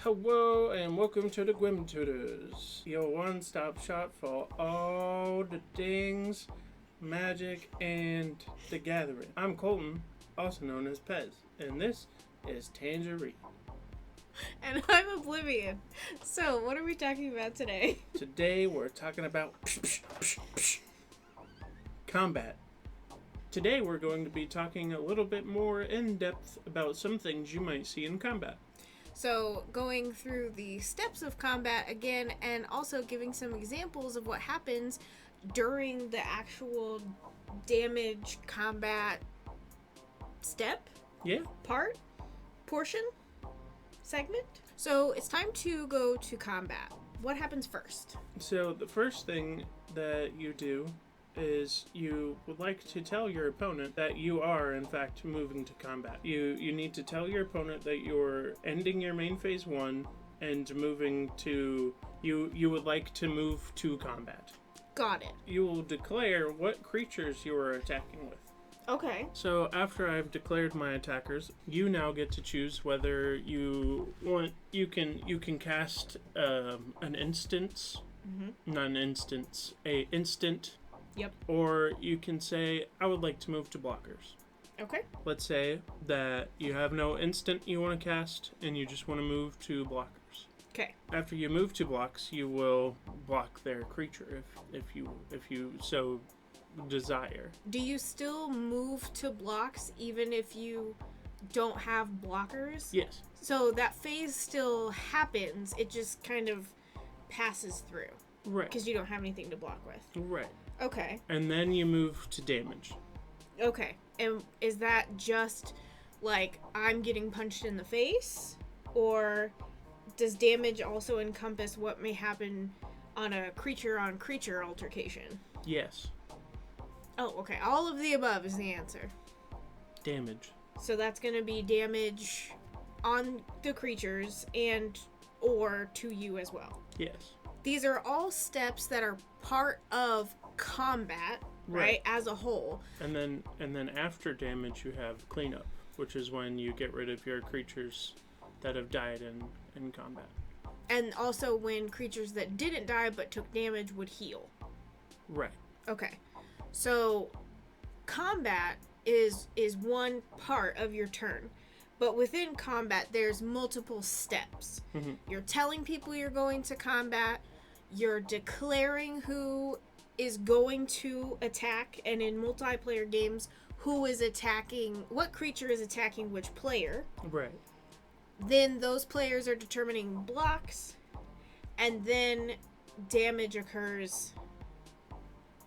Hello and welcome to the Grim Tutors, your one-stop shop for all the things magic and the gathering. I'm Colton, also known as Pez, and this is Tangerine. And I'm Oblivion. So, what are we talking about today? Today we're talking about combat. Today we're going to be talking a little bit more in depth about some things you might see in combat. So, going through the steps of combat again, and also giving some examples of what happens during the actual damage combat step? Yeah. Portion? Segment? So, it's time to go to combat. What happens first? So the first thing that you do is you would like to tell your opponent that you are in fact moving to combat. You need to tell your opponent that you're ending your main phase 1 and moving to you would like to move to combat. Got it. You will declare what creatures you are attacking with. Okay. So after I've declared my attackers, you now get to choose whether you want you can cast an instance, not an instance, a instant. Yep. Or you can say, I would like to move to blockers. Okay. Let's say that you have no instant you want to cast, and you just want to move to blockers. Okay. After you move to blocks, you will block their creature if you so desire. Do you still move to blocks even if you don't have blockers? Yes. So that phase still happens, it just kind of passes through. Right. Because you don't have anything to block with. Right. Okay. And then you move to damage. Okay. And is that just like I'm getting punched in the face? Or does damage also encompass what may happen on a creature-on-creature altercation? Yes. Oh, okay. All of the above is the answer. Damage. So that's going to be damage on the creatures and or to you as well. Yes. These are all steps that are part of combat, right? As a whole. And then after damage you have cleanup, which is when you get rid of your creatures that have died in combat. And also when creatures that didn't die but took damage would heal. Right. Okay. So combat is one part of your turn. But within combat there's multiple steps. Mm-hmm. You're telling people you're going to combat, you're declaring who is going to attack, and in multiplayer games, who is attacking, what creature is attacking which player. Right. Then those players are determining blocks, and then damage occurs,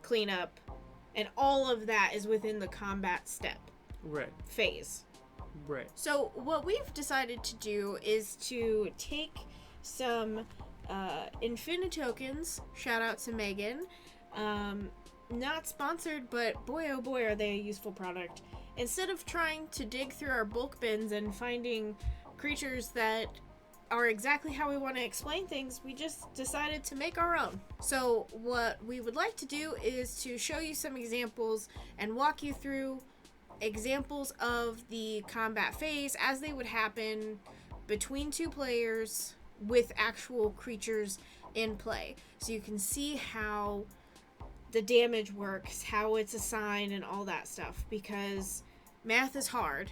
cleanup, and all of that is within the combat step. Right. Phase. Right. So what we've decided to do is to take some Infinity tokens, shout out to Megan, not sponsored, but boy oh boy are they a useful product. Instead of trying to dig through our bulk bins and finding creatures that are exactly how we want to explain things, we just decided to make our own. So what we would like to do is to show you some examples and walk you through examples of the combat phase as they would happen between two players with actual creatures in play. So you can see how the damage works, how it's assigned, and all that stuff, because math is hard,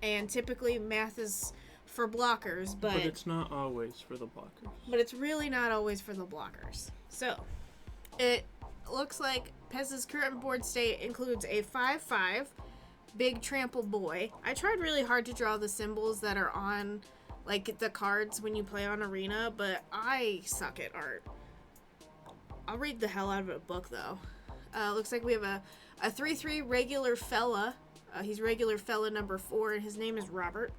and typically math is for blockers, but it's not always for the blockers. But it's really not always for the blockers. So, it looks like Pez's current board state includes a 5/5 big trample boy. I tried really hard to draw the symbols that are on like the cards when you play on Arena, but I suck at art. I'll read the hell out of a book though. Looks like we have a 3/3 regular fella. He's regular fella number 4, and his name is Robert.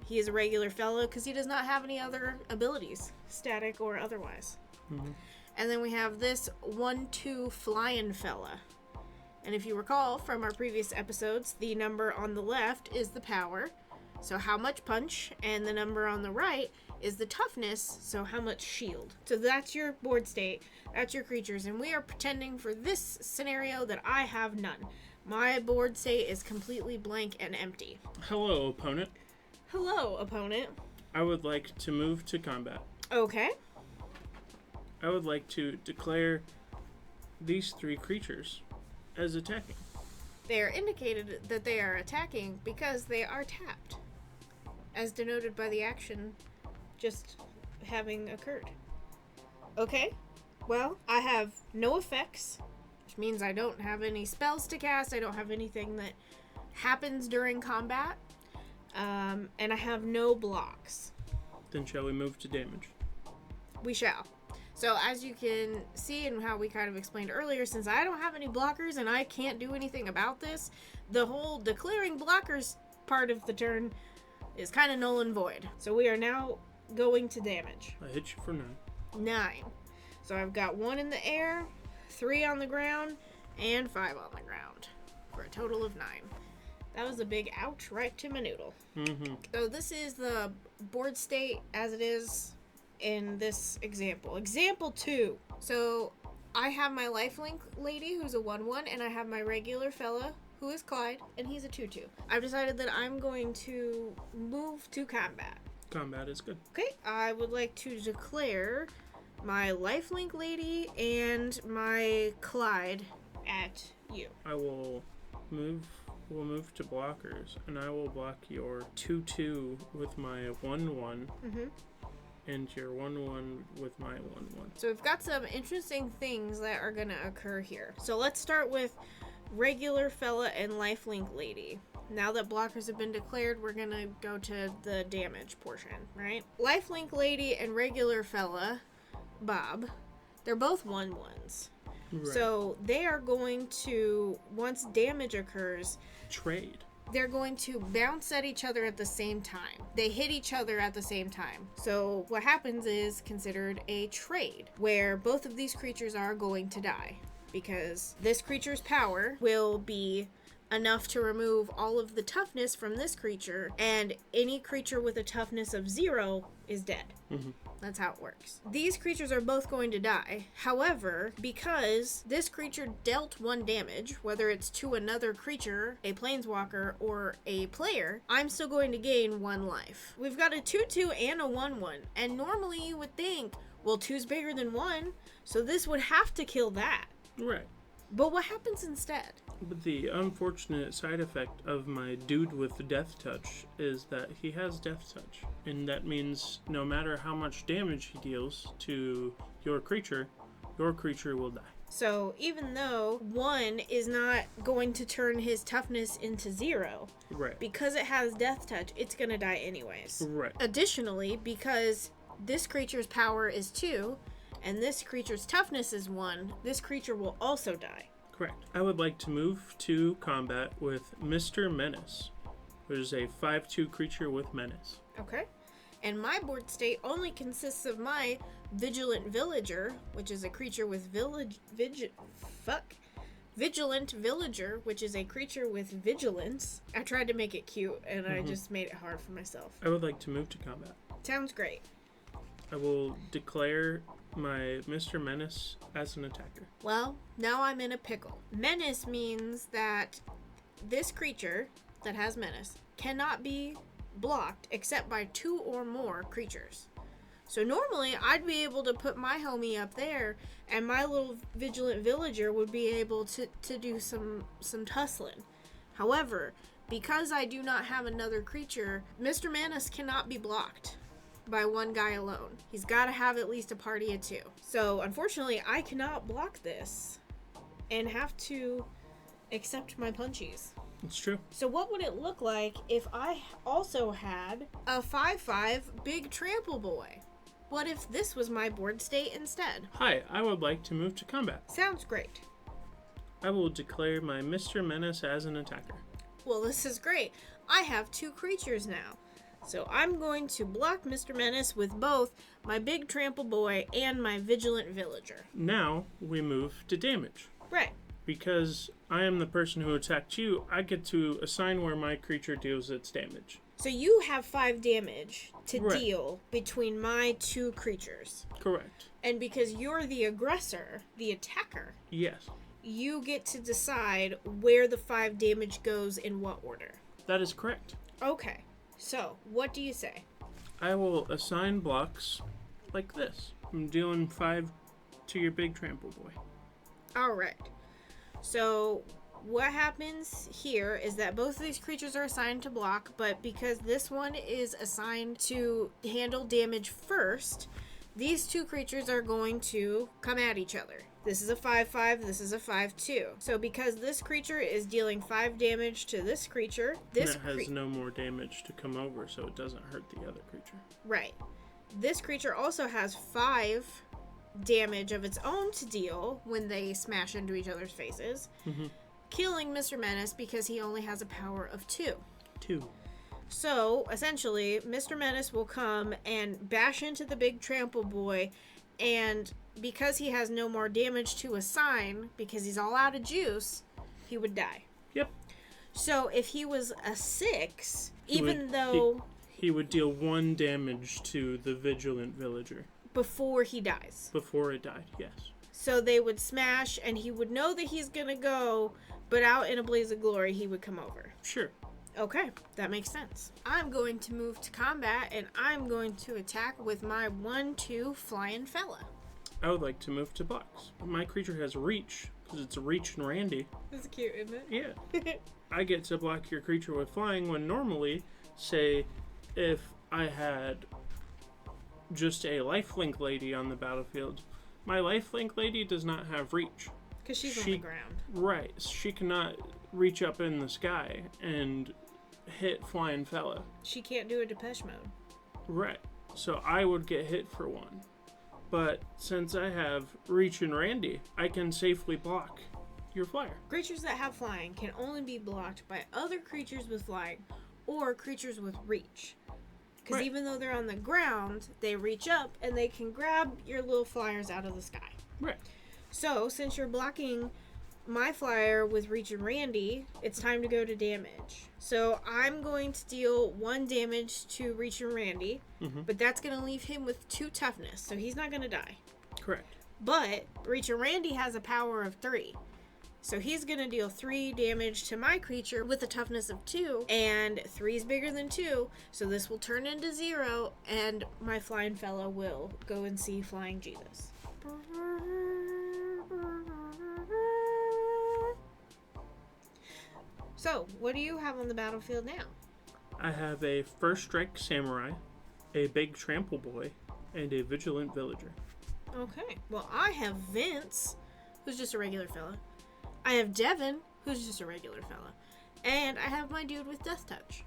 He is a regular fella because he does not have any other abilities, static or otherwise. Mm-hmm. And then we have this 1/2 flying fella. And if you recall from our previous episodes, the number on the left is the power, so how much punch, and the number on the right is the toughness, so how much shield. So that's your board state, that's your creatures, and we are pretending for this scenario that I have none. My board state is completely blank and empty. Hello, opponent. Hello, opponent. I would like to move to combat. Okay. I would like to declare these 3 creatures as attacking. They are indicated that they are attacking because they are tapped, as denoted by the action just having occurred. Okay. Well, I have no effects, which means I don't have any spells to cast. I don't have anything that happens during combat. And I have no blocks. Then shall we move to damage? We shall. So as you can see and how we kind of explained earlier, since I don't have any blockers and I can't do anything about this, the whole declaring blockers part of the turn is kind of null and void. So we are now going to damage. I hit you for 9. 9. So I've got 1 in the air, 3 on the ground, and 5 on the ground, for a total of 9. That was a big ouch right to my noodle. Mm-hmm. So this is the board state as it is in this example. Example 2. So I have my lifelink lady who's a 1/1, and I have my regular fella who is Clyde, and he's a 2/2. I've decided that I'm going to move to combat. Combat is good. Okay, I would like to declare my lifelink lady and my Clyde at you. I will move. We'll move to blockers, and I will block your 2/2 with my 1/1. Mm-hmm. And your 1/1 with my 1/1. So we've got some interesting things that are going to occur here. So let's start with regular fella and lifelink lady. Now that blockers have been declared, we're going to go to the damage portion, right? Lifelink lady and regular fella, Bob, they're both 1/1s. Right. So they are going to, once damage occurs, trade. They're going to bounce at each other at the same time. They hit each other at the same time. So what happens is considered a trade, where both of these creatures are going to die, because this creature's power will be enough to remove all of the toughness from this creature, and any creature with a toughness of 0 is dead. Mm-hmm. That's how it works. These creatures are both going to die. However, because this creature dealt 1 damage, whether it's to another creature, a planeswalker, or a player, I'm still going to gain 1 life. We've got a 2/2 and a 1/1, and normally you would think, well, 2's bigger than 1, so this would have to kill that. Right. But what happens instead? But the unfortunate side effect of my dude with the Deathtouch is that he has Deathtouch. And that means no matter how much damage he deals to your creature will die. So even though 1 is not going to turn his toughness into 0, right, because it has Deathtouch, it's going to die anyways. Right. Additionally, because this creature's power is 2, and this creature's toughness is 1, this creature will also die. Correct. I would like to move to combat with Mr. Menace, which is a 5/2 creature with Menace. Okay. And my board state only consists of my Vigilant Villager, which is a creature with Vigilant Villager, which is a creature with vigilance. I tried to make it cute, and I just made it hard for myself. I would like to move to combat. Sounds great. I will declare my Mr. Menace as an attacker. Well, now I'm in a pickle. Menace means that this creature that has Menace cannot be blocked except by 2 or more creatures. So normally I'd be able to put my homie up there, and my little Vigilant Villager would be able to do some tussling. However, because I do not have another creature, Mr. Menace cannot be blocked by 1 guy alone. He's got to have at least a party of 2. So unfortunately, I cannot block this and have to accept my punchies. It's true. So what would it look like if I also had a 5/5 big trample boy? What if this was my board state instead? Hi, I would like to move to combat. Sounds great. I will declare my Mr. Menace as an attacker. Well, this is great. I have 2 creatures now. So I'm going to block Mr. Menace with both my big trample boy and my Vigilant Villager. Now we move to damage. Right. Because I am the person who attacked you, I get to assign where my creature deals its damage. So you have 5 damage to Right. deal between my 2 creatures. Correct. And because you're the aggressor, the attacker, Yes. you get to decide where the 5 damage goes in what order. That is correct. Okay. So, what do you say? I will assign blocks like this. I'm dealing 5 to your big trample boy. Alright. So, what happens here is that both of these creatures are assigned to block, but because this one is assigned to handle damage first, these two creatures are going to come at each other. This is a 5/5, this is a 5/2. So because this creature is dealing 5 damage to this creature, this has no more damage to come over, so it doesn't hurt the other creature. Right. This creature also has 5 damage of its own to deal when they smash into each other's faces, killing Mr. Menace because he only has a power of 2. 2. So, essentially, Mr. Menace will come and bash into the big trample boy, and because he has no more damage to assign, because he's all out of juice, he would die. Yep. So, if he was a 6, He would deal 1 damage to the vigilant villager. Before he dies. Before it died, yes. So they would smash, and he would know that he's gonna go, but out in a blaze of glory, he would come over. Sure. Okay, that makes sense. I'm going to move to combat, and I'm going to attack with my 1/2 flying fella. I would like to move to blocks. My creature has reach, because it's reach and Randy. That's cute, isn't it? Yeah. I get to block your creature with flying when normally, say, if I had just a lifelink lady on the battlefield, my lifelink lady does not have reach. Because she's on the ground. Right. She cannot reach up in the sky and hit flying fella. She can't do a Depeche Mode. Right. So I would get hit for 1. But since I have reach and Randy, I can safely block your flyer. Creatures that have flying can only be blocked by other creatures with flying or creatures with reach. Because Right. even though they're on the ground, they reach up and they can grab your little flyers out of the sky. Right. So, since you're blocking my flyer with Reach and Randy, it's time to go to damage. So, I'm going to deal 1 damage to Reach and Randy, but that's going to leave him with 2 toughness, so he's not going to die. Correct. But Reach and Randy has a power of 3. So he's going to deal 3 damage to my creature with a toughness of 2, and 3 is bigger than 2, so this will turn into 0, and my flying fellow will go and see Flying Jesus. So, what do you have on the battlefield now? I have a first strike samurai, a big trample boy, and a vigilant villager. Okay, well I have Vince, who's just a regular fella. I have Devin, who's just a regular fella. And I have my dude with Deathtouch.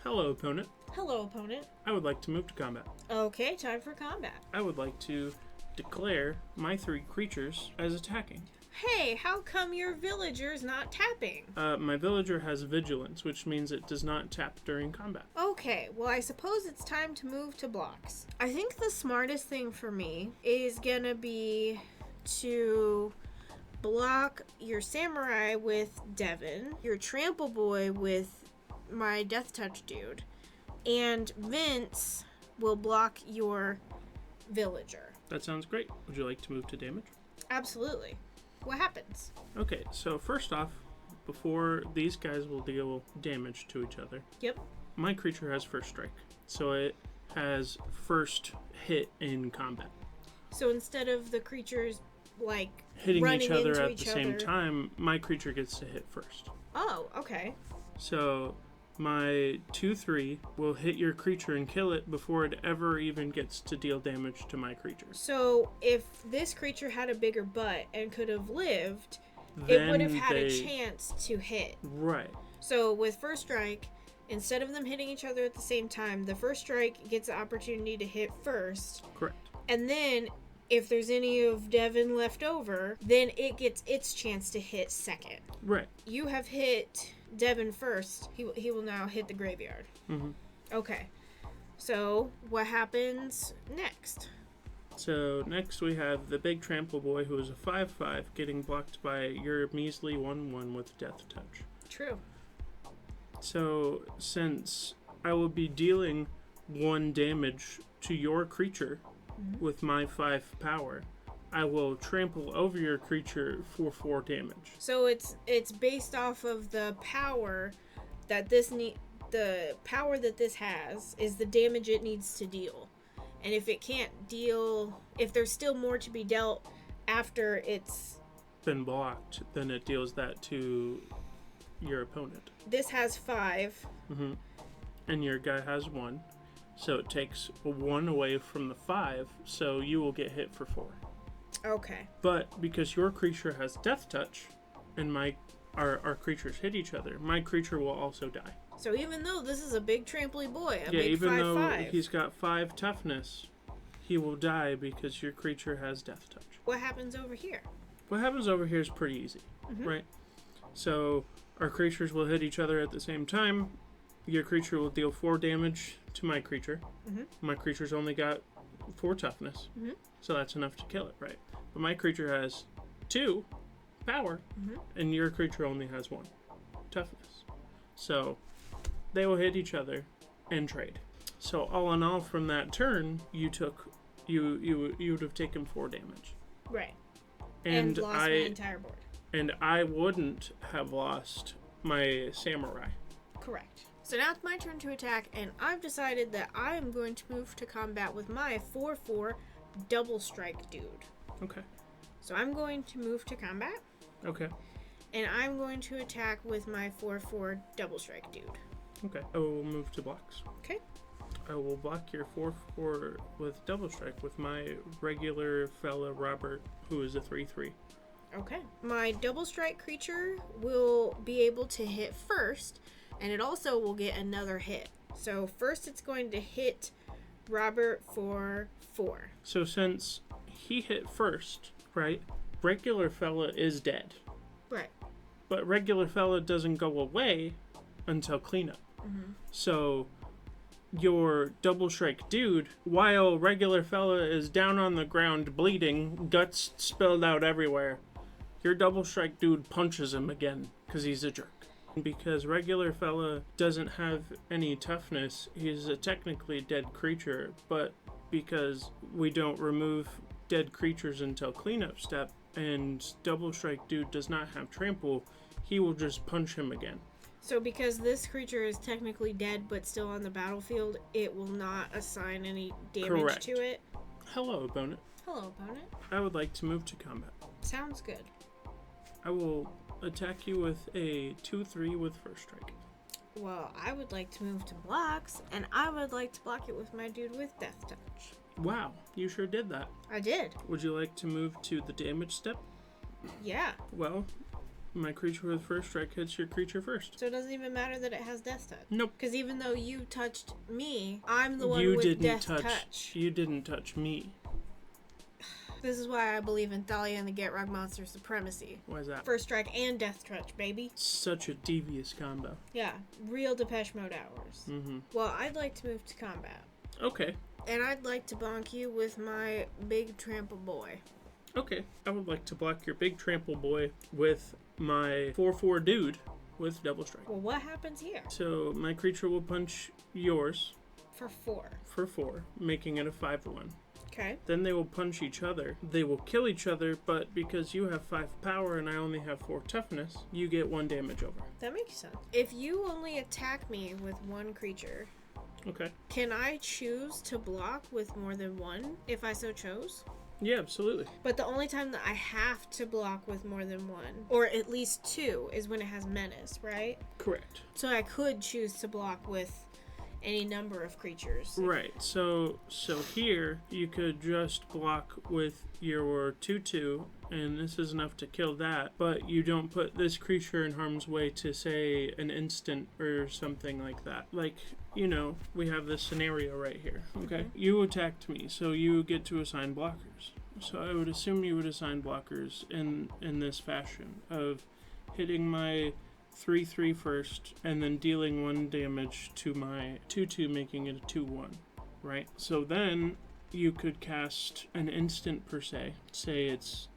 Hello, opponent. Hello, opponent. I would like to move to combat. Okay, time for combat. I would like to declare my 3 creatures as attacking. Hey, how come your villager's not tapping? My villager has vigilance, which means it does not tap during combat. Okay, well I suppose it's time to move to blocks. I think the smartest thing for me is gonna be to block your samurai with Devin, your trample boy with my Deathtouch dude, and Vince will block your villager. That sounds great. Would you like to move to damage? Absolutely. What happens? Okay, so first off, before these guys will deal damage to each other, Yep. my creature has first strike, so it has first hit in combat. So instead of the creatures like Hitting running each other into at each the same other- time, my creature gets to hit first. Oh, okay. So my 2/3 will hit your creature and kill it before it ever even gets to deal damage to my creature. So if this creature had a bigger butt and could have lived, it Then would have had a chance to hit. Right. So with first strike, instead of them hitting each other at the same time, the first strike gets the opportunity to hit first. Correct. And then if there's any of Devin left over, then it gets its chance to hit second. Right. You have hit Devin first. He will now hit the graveyard. Mm-hmm. Okay. So what happens next? So next we have the big trample boy, who is a 5/5, getting blocked by your measly 1/1 with Deathtouch. True. So since I will be dealing 1 damage to your creature with my 5 power, I will trample over your creature for 4 damage. So it's based off of the power that this the power that this has is the damage it needs to deal. And if it can't deal, if there's still more to be dealt after it's been blocked, then it deals that to your opponent. This has 5. Mm-hmm. And your guy has 1. So it takes 1 away from the 5, so you will get hit for 4. Okay. But because your creature has Deathtouch, and our creatures hit each other, my creature will also die. So even though this is a big tramply boy, a yeah, big even 5/5, though he's got 5 toughness, he will die because your creature has Deathtouch. What happens over here? What happens over here is pretty easy, right? So our creatures will hit each other at the same time. Your creature will deal 4 damage to my creature. My creature's only got 4 toughness, so that's enough to kill it, right? But my creature has 2 power, and your creature only has 1 toughness. So they will hit each other and trade. So all in all, from that turn, you would have taken 4 damage. Right. And lost my entire board. And I wouldn't have lost my samurai. Correct. So now it's my turn to attack, and I've decided that I am going to move to combat with my 4/4 double strike dude. Okay. So I'm going to move to combat. Okay. And I'm going to attack with my 4/4 double strike dude. Okay. I will move to blocks. Okay. I will block your 4/4 with double strike with my regular fella Robert, who is a 3/3. Okay. My double strike creature will be able to hit first, and it also will get another hit. So first it's going to hit Robert for 4. So since he hit first, right, regular fella is dead. Right. But regular fella doesn't go away until cleanup. So your double strike dude, while regular fella is down on the ground bleeding, guts spilled out everywhere, your double strike dude punches him again because he's a jerk. Because regular fella doesn't have any toughness, he's a technically dead creature, but because we don't remove dead creatures until cleanup step, and double strike dude does not have trample, he will just punch him again. So because this creature is technically dead but still on the battlefield, it will not assign any damage Correct. to it? Hello, opponent. Hello, opponent. I would like to move to combat. Sounds good. I will attack you with a 2/3 with first strike. Well, I would like to move to blocks, and I would like to block it with my dude with Deathtouch. Wow, you sure did that. I did. Would you like to move to the damage step? Yeah. Well, my creature with first strike hits your creature first. So it doesn't even matter that it has Deathtouch? Nope. Because even though you touched me, I'm the one You with didn't Deathtouch. You didn't touch me. This is why I believe in Thalia and the Get Rug Monster supremacy. Why is that? First strike and Deathtouch, baby. Such a devious combo. Yeah, real Depeche Mode hours. Well, I'd like to move to combat. Okay. And I'd like to bonk you with my big trample boy. Okay. I would like to block your big trample boy with my 4/4 dude with double strike. Well, what happens here? So my creature will punch yours For 4. for 4, making it a 5/1. Okay. Then they will punch each other. They will kill each other, but because you have 5 power and I only have 4 toughness, you get 1 damage over. That makes sense. If you only attack me with 1 creature, Okay. can I choose to block with more than 1 if I so chose? Yeah, absolutely. But the only time that I have to block with more than 1, or at least 2, is when it has Menace, right? Correct. So I could choose to block with any number of creatures. Right. So here you could just block with your 2/2, and this is enough to kill that, but you don't put this creature in harm's way to, say, an instant or something like that. Like, you know, we have this scenario right here, okay? You attacked me, so you get to assign blockers. So I would assume you would assign blockers in this fashion of hitting my 3/3 first, and then dealing 1 damage to my 2/2, making it a 2/1, right? So then you could cast an instant per se. Say it's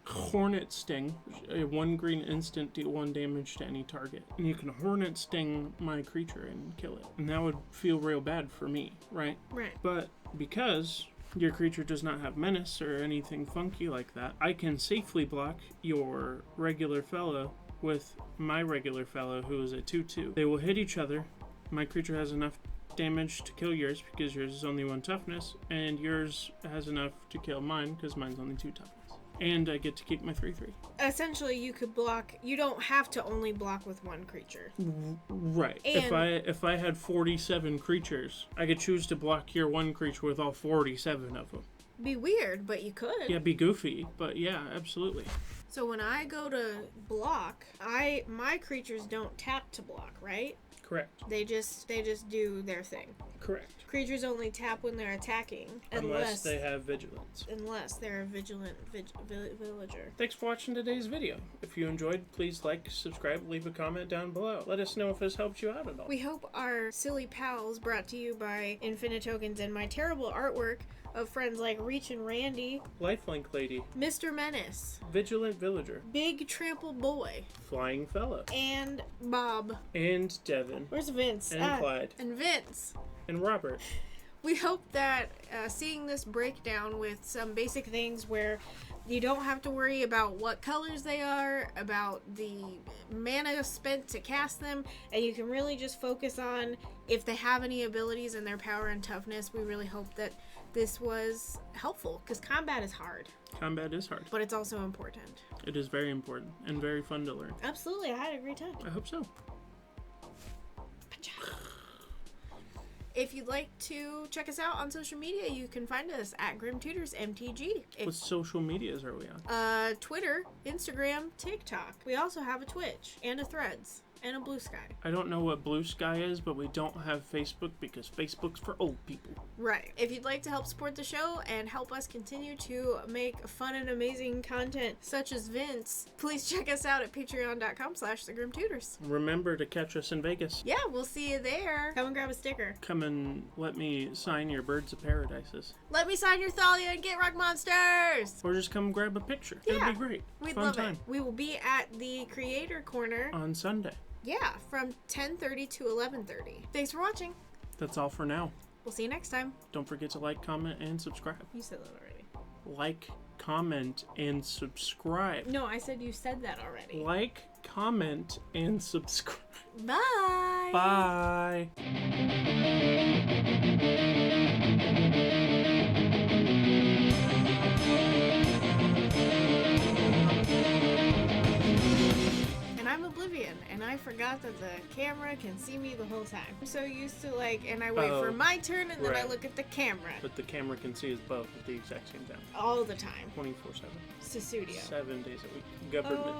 Hornet Sting, a 1 green instant, deal 1 damage to any target. And you can Hornet Sting my creature and kill it. And that would feel real bad for me, right? Right. But because your creature does not have Menace or anything funky like that, I can safely block your regular fella with my regular fellow, who is a 2/2. They will hit each other, My creature has enough damage to kill yours because yours is only 1 toughness, and yours has enough to kill mine because mine's only 2 toughness. And I get to keep my 3/3. Essentially, you could block. You don't have to only block with 1 creature. Right. And If I had 47 creatures, I could choose to block your 1 creature with all 47 of them. Be weird, but you could. Yeah, be goofy, but yeah, absolutely. So when I go to block, my creatures don't tap to block, right? Correct. They just do their thing. Correct. Creatures only tap when they're attacking, Unless they have vigilance. Unless they're a vigilant villager. Thanks for watching today's video. If you enjoyed, please like, subscribe, leave a comment down below. Let us know if this helped you out at all. We hope our silly pals, brought to you by Infinite Tokens, and my terrible artwork of friends like Reach and Randy, Lifelink Lady, Mr. Menace, Vigilant Villager, Big Trample Boy, Flying Fellow, and Bob, and Devin, where's Vince? and Clyde, And Vince. and Robert. We hope that seeing this breakdown with some basic things where you don't have to worry about what colors they are, about the mana spent to cast them, and you can really just focus on if they have any abilities in their power and toughness. We really hope that this was helpful, because combat is hard. Combat is hard. But it's also important. It is very important and very fun to learn. Absolutely, I had a great time. I hope so. If you'd like to check us out on social media, you can find us at Grim Tutors MTG. What social medias are we on? Twitter, Instagram, TikTok. We also have a Twitch and a Threads and a Blue Sky. I don't know what Blue Sky is, but we don't have Facebook because Facebook's for old people. Right. If you'd like to help support the show and help us continue to make fun and amazing content such as Vince, please check us out at patreon.com/thegrimtutors. Remember to catch us in Vegas. Yeah, we'll see you there. Come and grab a sticker. Come and let me sign your Birds of Paradises. Let me sign your Thalia and get Rock Monsters! Or just come grab a picture. Yeah. It'd be great. We'd Fun love time. it. We will be at the Creator Corner. On Sunday. Yeah, from 10:30 to 11:30. Thanks for watching. That's all for now. We'll see you next time. Don't forget to like, comment, and subscribe. You said that already. Like, comment, and subscribe. No, I said you said that already. Like, comment, and subscribe. Bye. Bye. I'm Oblivion, and I forgot that the camera can see me the whole time. I'm so used to and I wait for my turn, and then I right. look at the camera. But the camera can see us both at the exact same time. All the time. 24/7. Studio. 7 days a week. Government.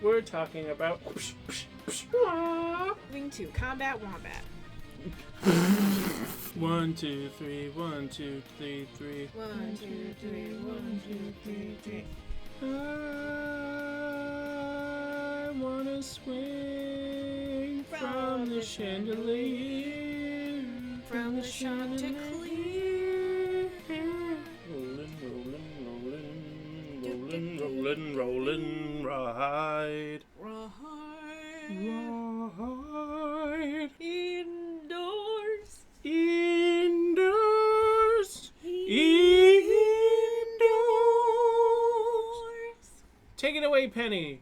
We're talking about... Moving to Combat Wombat. 1, 2, 3, 1, 2, 3, 3. 1, 2, 3, 1, 2, 3, 3. I wanna swing from the chandelier, from the Chanticleer. Rolling, ride. Indoors. Take it away, Penny.